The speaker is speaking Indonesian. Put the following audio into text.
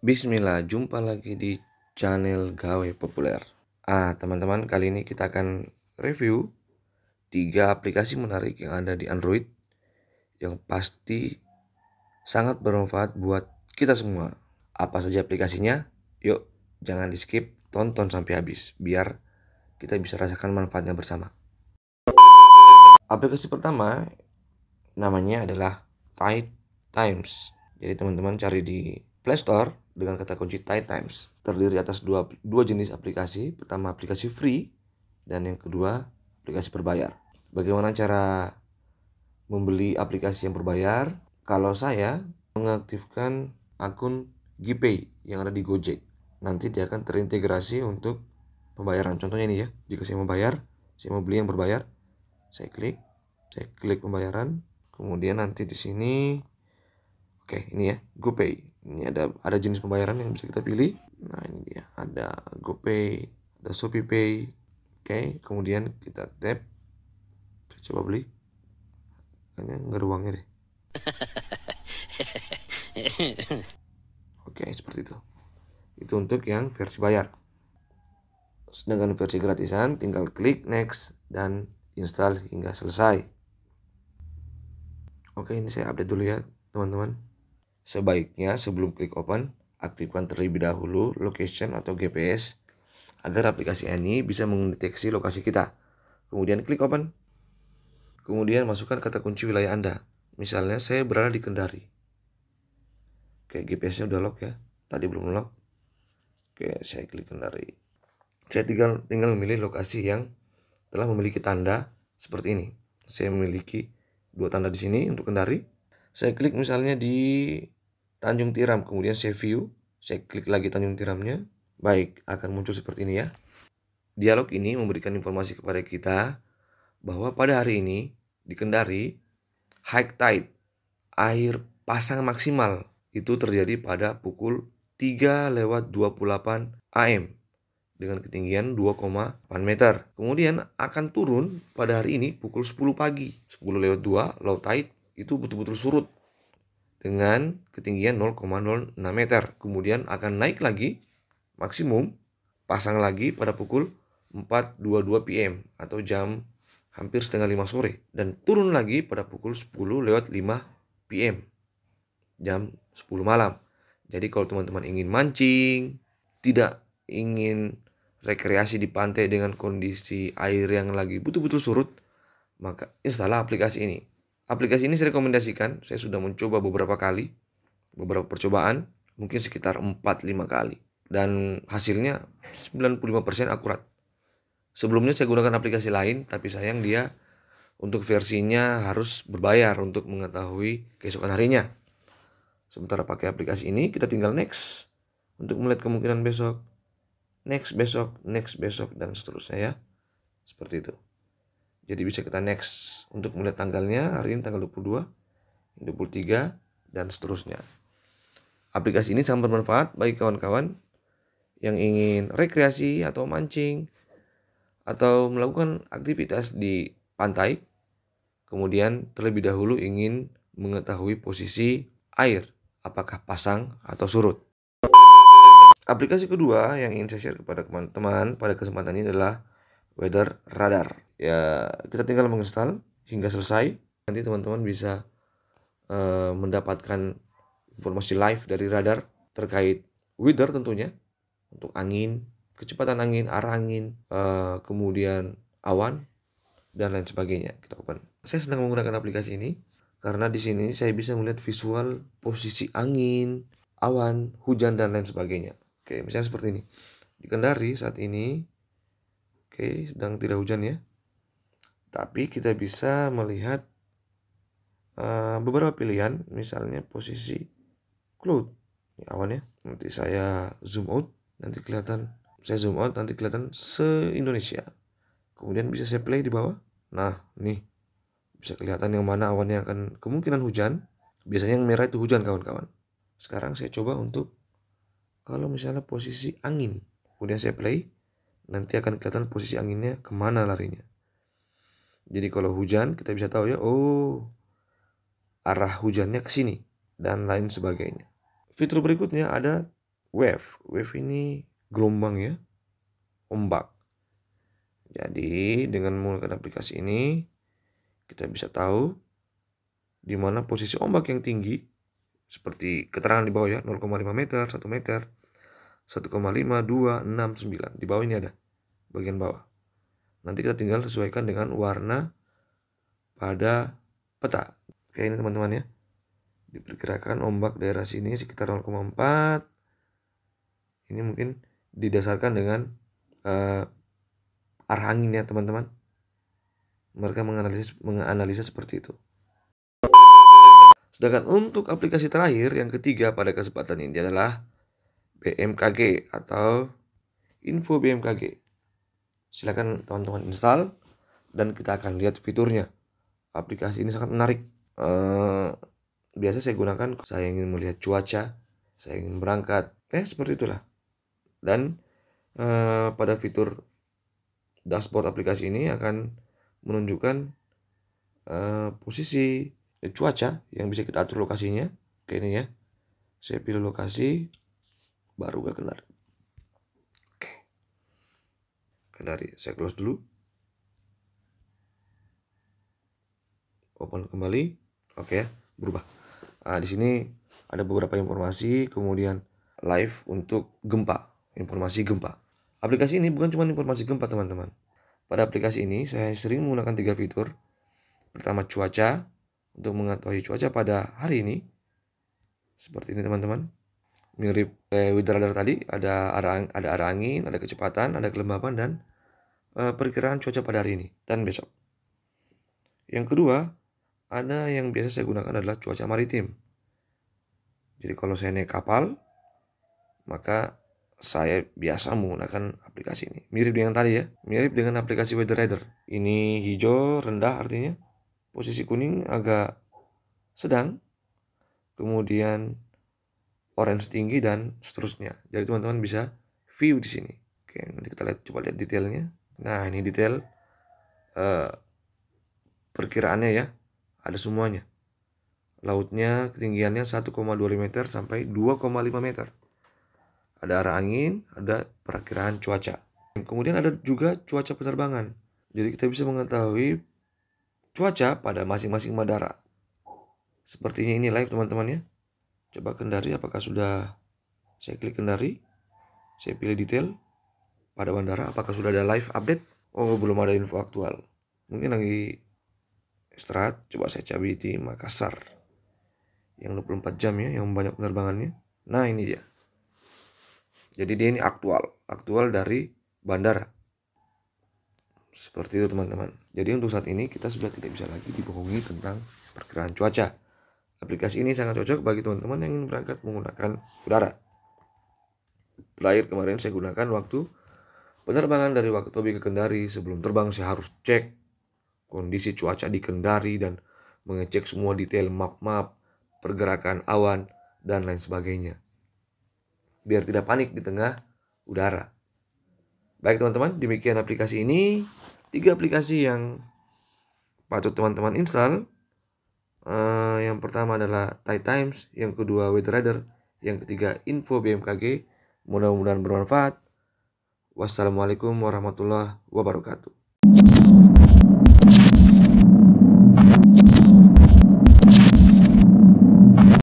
Bismillah, jumpa lagi di channel Gawe Populer. Teman-teman, kali ini kita akan review 3 aplikasi menarik yang ada di Android yang pasti sangat bermanfaat buat kita semua. Apa saja aplikasinya? Yuk, jangan di skip, tonton sampai habis biar kita bisa rasakan manfaatnya bersama. Aplikasi pertama namanya adalah Tide Times. Jadi teman-teman cari di Play Store dengan kata kunci Tide Times. Terdiri atas dua jenis aplikasi. Pertama aplikasi free dan yang kedua aplikasi berbayar. Bagaimana cara membeli aplikasi yang berbayar? Kalau saya mengaktifkan akun GPay yang ada di Gojek, nanti dia akan terintegrasi untuk pembayaran. Contohnya ini ya, jika saya mau bayar, saya mau beli yang berbayar, saya klik pembayaran, kemudian nanti di sini, oke, ini ya, GoPay. Ini ada jenis pembayaran yang bisa kita pilih. Nah, ini dia, ada GoPay, ada ShopeePay. Oke, kemudian kita tap. Saya coba beli. Kayaknya nggak ada uangnya deh. Oke, seperti itu. Itu untuk yang versi bayar. Sedangkan versi gratisan tinggal klik next dan install hingga selesai. Oke, ini saya update dulu ya teman-teman. Sebaiknya sebelum klik open, aktifkan terlebih dahulu location atau GPS agar aplikasi ini bisa mendeteksi lokasi kita. Kemudian klik open. Kemudian masukkan kata kunci wilayah Anda. Misalnya saya berada di Kendari. Oke, GPS-nya udah lock ya. Tadi belum lock. Oke, saya klik Kendari. Saya tinggal memilih lokasi yang telah memiliki tanda seperti ini. Saya memiliki 2 tanda di sini untuk Kendari. Saya klik misalnya di Tanjung Tiram, kemudian saya view, saya klik lagi Tanjung Tiramnya. Baik, akan muncul seperti ini ya. Dialog ini memberikan informasi kepada kita bahwa pada hari ini di Kendari, high tide, air pasang maksimal itu terjadi pada pukul 3:28 AM dengan ketinggian 2,8 meter. Kemudian akan turun pada hari ini pukul 10 pagi, 10:02 low tide itu betul-betul surut dengan ketinggian 0,06 meter. Kemudian akan naik lagi maksimum pasang lagi pada pukul 4:22 PM atau jam hampir setengah 5 sore, dan turun lagi pada pukul 10:05 PM jam 10 malam. Jadi kalau teman-teman ingin mancing, tidak ingin rekreasi di pantai dengan kondisi air yang lagi betul-betul surut, maka install aplikasi ini. Aplikasi ini saya rekomendasikan. Saya sudah mencoba beberapa kali, beberapa percobaan, mungkin sekitar 4-5 kali. Dan hasilnya 95% akurat. Sebelumnya saya gunakan aplikasi lain, tapi sayang dia untuk versinya harus berbayar untuk mengetahui keesokan harinya. Sementara pakai aplikasi ini, kita tinggal next untuk melihat kemungkinan besok, next besok, dan seterusnya ya. Seperti itu. Jadi bisa kita next untuk melihat tanggalnya, hari ini tanggal 22, 23, dan seterusnya. Aplikasi ini sangat bermanfaat bagi kawan-kawan yang ingin rekreasi atau mancing atau melakukan aktivitas di pantai, kemudian terlebih dahulu ingin mengetahui posisi air, apakah pasang atau surut. Aplikasi kedua yang ingin saya share kepada teman-teman pada kesempatan ini adalah Weather Radar. Ya, kita tinggal menginstal hingga selesai. Nanti teman-teman bisa mendapatkan informasi live dari radar terkait weather tentunya, untuk angin, kecepatan angin, arah angin, kemudian awan dan lain sebagainya. Kita open. Saya sedang menggunakan aplikasi ini karena di sini saya bisa melihat visual posisi angin, awan, hujan dan lain sebagainya. Oke, misalnya seperti ini. Di Kendari saat ini, oke, sedang tidak hujan ya. Tapi kita bisa melihat beberapa pilihan, misalnya posisi cloud. Ini awannya. Nanti saya zoom out, nanti kelihatan. Saya zoom out, nanti kelihatan se-Indonesia. Kemudian bisa saya play di bawah. Nah, nih. Bisa kelihatan yang mana awan yang akan kemungkinan hujan. Biasanya yang merah itu hujan, kawan-kawan. Sekarang saya coba untuk kalau misalnya posisi angin. Kemudian saya play. Nanti akan kelihatan posisi anginnya kemana larinya. Jadi kalau hujan kita bisa tahu ya, oh, arah hujannya ke sini dan lain sebagainya. Fitur berikutnya ada wave. Wave ini gelombang ya, ombak. Jadi dengan menggunakan aplikasi ini kita bisa tahu di mana posisi ombak yang tinggi, seperti keterangan di bawah ya, 0,5 meter, 1 meter, 1,5, 2, 6, 9. Di bawah ini ada bagian bawah. Nanti kita tinggal sesuaikan dengan warna pada peta. Oke, ini teman-teman ya. Diperkirakan ombak daerah sini sekitar 0,4. Ini mungkin didasarkan dengan arah angin ya teman-teman. Mereka menganalisa seperti itu. Sedangkan untuk aplikasi terakhir yang ketiga pada kesempatan ini adalah BMKG atau info BMKG. Silakan teman-teman install dan kita akan lihat fiturnya. Aplikasi ini sangat menarik. Biasa saya gunakan saya ingin melihat cuaca, saya ingin berangkat, seperti itulah. Dan pada fitur dashboard aplikasi ini akan menunjukkan posisi cuaca yang bisa kita atur lokasinya. Oke, ini ya, saya pilih lokasi, baru ke Kendari. Oke, Kendari saya close dulu, open kembali. Oke ya, berubah. Di sini ada beberapa informasi, kemudian live untuk gempa, informasi gempa. Aplikasi ini bukan cuma informasi gempa teman-teman. Pada aplikasi ini saya sering menggunakan 3 fitur. Pertama, cuaca, untuk mengetahui cuaca pada hari ini. Seperti ini teman-teman. Mirip weather radar tadi, ada arah angin, ada kecepatan, ada kelembapan, dan perkiraan cuaca pada hari ini dan besok. Yang kedua, ada yang biasa saya gunakan adalah cuaca maritim. Jadi kalau saya naik kapal, maka saya biasa menggunakan aplikasi ini. Mirip dengan tadi ya, mirip dengan aplikasi weather radar. Ini hijau rendah artinya posisi kuning agak sedang, kemudian orange tinggi, dan seterusnya. Jadi teman-teman bisa view di sini. Oke, nanti kita coba lihat detailnya. Nah, ini detail perkiraannya ya, ada semuanya. Lautnya ketinggiannya 1,25 meter sampai 2,5 meter. Ada arah angin, ada perakiraan cuaca. Kemudian ada juga cuaca penerbangan. Jadi kita bisa mengetahui cuaca pada masing-masing bandara. Sepertinya ini live teman-teman ya. Coba Kendari, apakah sudah, saya klik Kendari, saya pilih detail pada bandara, apakah sudah ada live update? Oh, belum ada info aktual. Mungkin lagi istirahat. Coba saya cari di Makassar yang 24 jam ya, yang banyak penerbangannya. Nah, ini dia. Jadi dia ini aktual dari bandara. Seperti itu teman-teman. Jadi untuk saat ini kita sudah tidak bisa lagi dibohongi tentang perkiraan cuaca. Aplikasi ini sangat cocok bagi teman-teman yang ingin berangkat menggunakan udara. Terakhir kemarin saya gunakan waktu penerbangan dari Wakatobi ke Kendari. Sebelum terbang saya harus cek kondisi cuaca di Kendari dan mengecek semua detail map-map, pergerakan awan, dan lain sebagainya. Biar tidak panik di tengah udara. Baik teman-teman, demikian aplikasi ini. 3 aplikasi yang patut teman-teman install. Yang pertama adalah Tide Times, yang kedua Weather Radar, yang ketiga info BMKG. Mudah-mudahan bermanfaat. Wassalamualaikum warahmatullahi wabarakatuh.